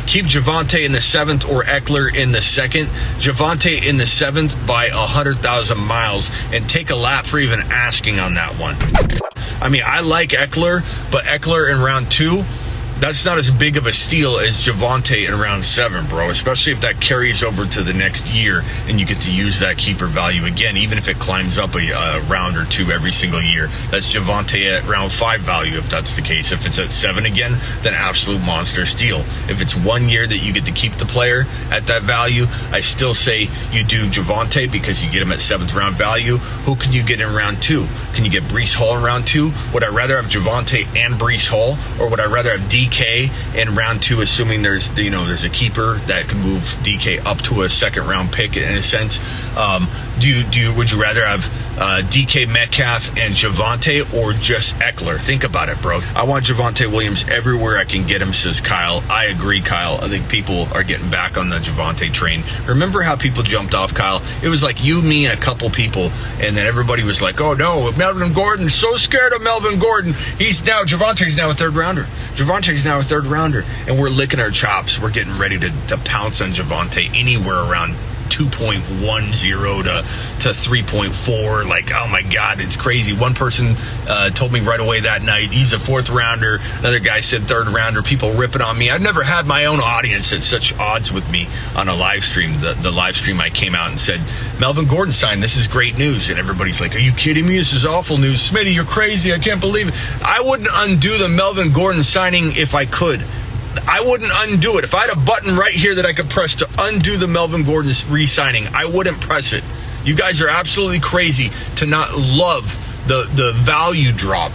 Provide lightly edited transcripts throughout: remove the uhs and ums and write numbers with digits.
Keep Javonte in the 7th or Eckler in the 2nd. Javonte in the 7th by 100,000 miles, and take a lap for even asking on that one. I mean, I like Eckler, but Eckler in round 2, that's not as big of a steal as Javonte in round 7, bro, especially if that carries over to the next year and you get to use that keeper value again, even if it climbs up a round or 2 every single year. That's Javonte at round 5 value if that's the case. If it's at 7 again, then absolute monster steal. If it's 1 year that you get to keep the player at that value, I still say you do Javonte because you get him at 7th round value. Who can you get in round 2? Can you get Breece Hall in round 2? Would I rather have Javonte and Breece Hall, or would I rather have DK in round 2, assuming there's a keeper that can move DK up to a 2nd round pick in a sense? Would you rather have DK Metcalf and Javonte, or just Eckler? Think about it, bro. I want Javonte Williams everywhere I can get him, says Kyle. I agree, Kyle. I think people are getting back on the Javonte train. Remember how people jumped off, Kyle? It was like you, me, and a couple people, and then everybody was like, oh no, Melvin Gordon's so scared of Melvin Gordon. Javonte's now a 3rd rounder. Javonte's now a 3rd rounder, and we're licking our chops. We're getting ready to pounce on Javonte anywhere around 2.10 to 3.4. Like, oh my God, it's crazy. One person told me right away that night he's a 4th rounder. Another guy said 3rd rounder. People ripping on me. I've never had my own audience at such odds with me on a live stream. The live stream I came out and said, Melvin Gordon signed. This is great news. And everybody's like, are you kidding me? This is awful news. Smitty, you're crazy. I can't believe it. I wouldn't undo the Melvin Gordon signing if I could. I wouldn't undo it. If I had a button right here that I could press to undo the Melvin Gordon re-signing, I wouldn't press it. You guys are absolutely crazy to not love the value drop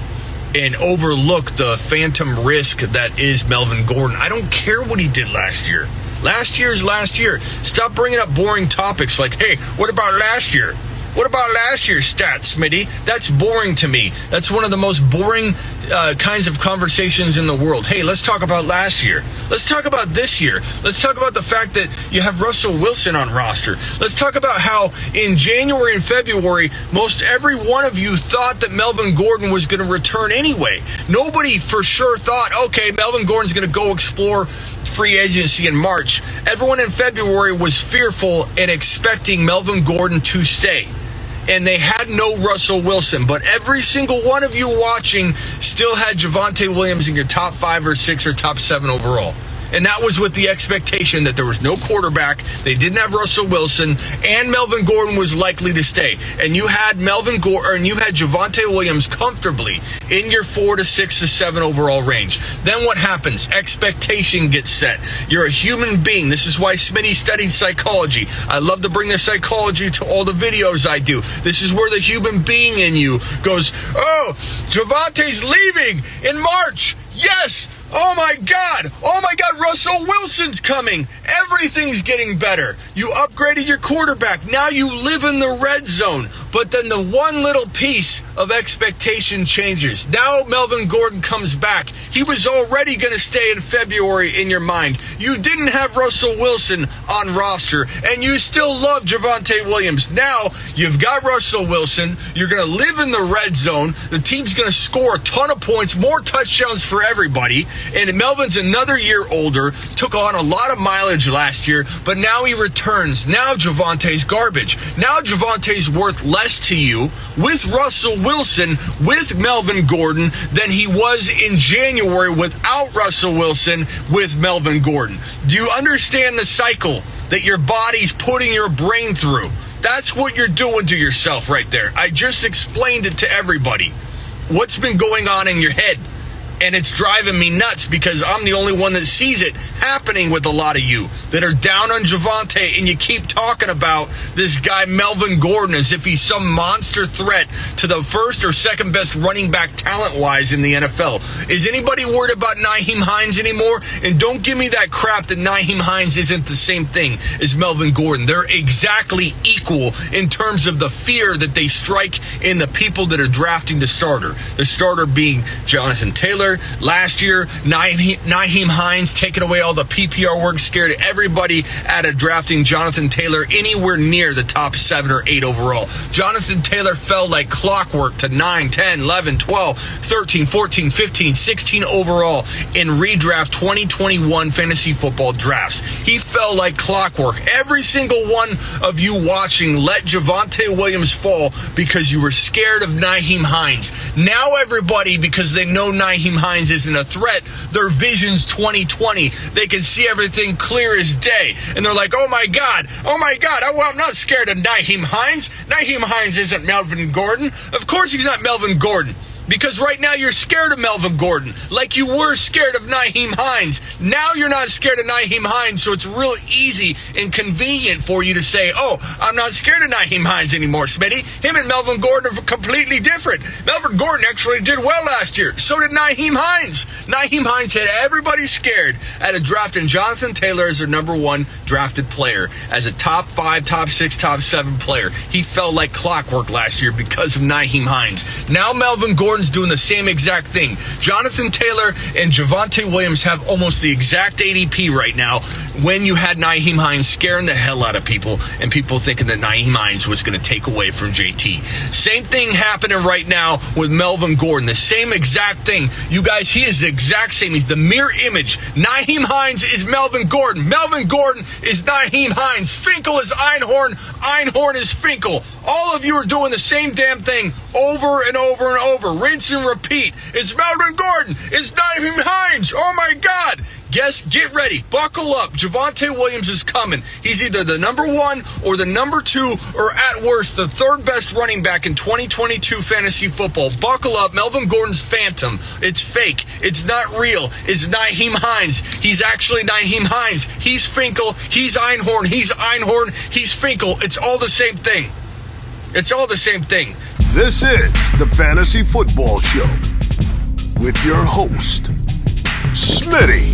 and overlook the phantom risk that is Melvin Gordon. I don't care what he did last year. Last year's last year. Stop bringing up boring topics like, hey, what about last year? What about last year's stats, Smitty? That's boring to me. That's one of the most boring kinds of conversations in the world. Hey, let's talk about last year. Let's talk about this year. Let's talk about the fact that you have Russell Wilson on roster. Let's talk about how in January and February, most every one of you thought that Melvin Gordon was going to return anyway. Nobody for sure thought, okay, Melvin Gordon's going to go explore free agency in March. Everyone in February was fearful and expecting Melvin Gordon to stay. And they had no Russell Wilson, but every single one of you watching still had Javonte Williams in your top 5 or 6 or top 7 overall. And that was with the expectation that there was no quarterback, they didn't have Russell Wilson, and Melvin Gordon was likely to stay. And you had Javonte Williams comfortably in your 4 to 6 to 7 overall range. Then what happens? Expectation gets set. You're a human being. This is why Smitty studied psychology. I love to bring the psychology to all the videos I do. This is where the human being in you goes, oh, Javonte's leaving in March. Yes. Oh my God, Russell Wilson's coming. Everything's getting better. You upgraded your quarterback. Now you live in the red zone. But then the one little piece of expectation changes. Now Melvin Gordon comes back. He was already going to stay in February in your mind. You didn't have Russell Wilson on roster, and you still love Javonte Williams. Now you've got Russell Wilson. You're going to live in the red zone. The team's going to score a ton of points, more touchdowns for everybody. And Melvin's another year older, took on a lot of mileage last year, but now he returns. Now Javonte's garbage. Now Javonte's worth less to you with Russell Wilson, with Melvin Gordon, than he was in January without Russell Wilson, with Melvin Gordon. Do you understand the cycle that your body's putting your brain through? That's what you're doing to yourself right there. I just explained it to everybody. What's been going on in your head? And it's driving me nuts because I'm the only one that sees it happening with a lot of you that are down on Javonte, and you keep talking about this guy Melvin Gordon as if he's some monster threat to the first or second best running back talent-wise in the NFL. Is anybody worried about Nyheim Hines anymore? And don't give me that crap that Nyheim Hines isn't the same thing as Melvin Gordon. They're exactly equal in terms of the fear that they strike in the people that are drafting the starter. The starter being Jonathan Taylor. Last year, Nyheim Hines taking away all all the PPR work scared everybody out of drafting Jonathan Taylor anywhere near the top 7 or 8 overall. Jonathan Taylor fell like clockwork to 9, 10, 11, 12, 13, 14, 15, 16 overall in redraft 2021 fantasy football drafts. He fell like clockwork. Every single one of you watching let Javonte Williams fall because you were scared of Nyheim Hines. Now everybody, because they know Nyheim Hines isn't a threat, their vision's 2020. They can see everything clear as day. And they're like, oh my God, I'm not scared of Nyheim Hines. Nyheim Hines isn't Melvin Gordon. Of course he's not Melvin Gordon. Because right now you're scared of Melvin Gordon, like you were scared of Nyheim Hines. Now you're not scared of Nyheim Hines, so it's real easy and convenient for you to say, oh, I'm not scared of Nyheim Hines anymore, Smitty. Him and Melvin Gordon are completely different. Melvin Gordon actually did well last year. So did Nyheim Hines. Nyheim Hines had everybody scared out of drafting Jonathan Taylor as their number 1 drafted player, as a top 5, top 6, top 7 player. He fell like clockwork last year because of Nyheim Hines. Now Melvin Gordon's doing the same exact thing. Jonathan Taylor and Javonte Williams have almost the exact ADP right now when you had Nyheim Hines scaring the hell out of people and people thinking that Nyheim Hines was going to take away from JT. Same thing happening right now with Melvin Gordon. The same exact thing. You guys, he is the exact same. He's the mirror image. Nyheim Hines is Melvin Gordon. Melvin Gordon is Nyheim Hines. Finkel is Einhorn. Einhorn is Finkel. All of you are doing the same damn thing over and over and over. Rinse and repeat. It's Melvin Gordon. It's Nyheim Hines. Oh my God. Get ready. Buckle up. Javonte Williams is coming. He's either the number 1 or the number 2 or at worst the 3rd best running back in 2022 fantasy football. Buckle up. Melvin Gordon's phantom. It's fake. It's not real. It's Nyheim Hines. He's actually Nyheim Hines. He's Finkel. He's Einhorn. He's Einhorn. He's Finkel. It's all the same thing. It's all the same thing. This is the Fantasy Football Show with your host, Smitty.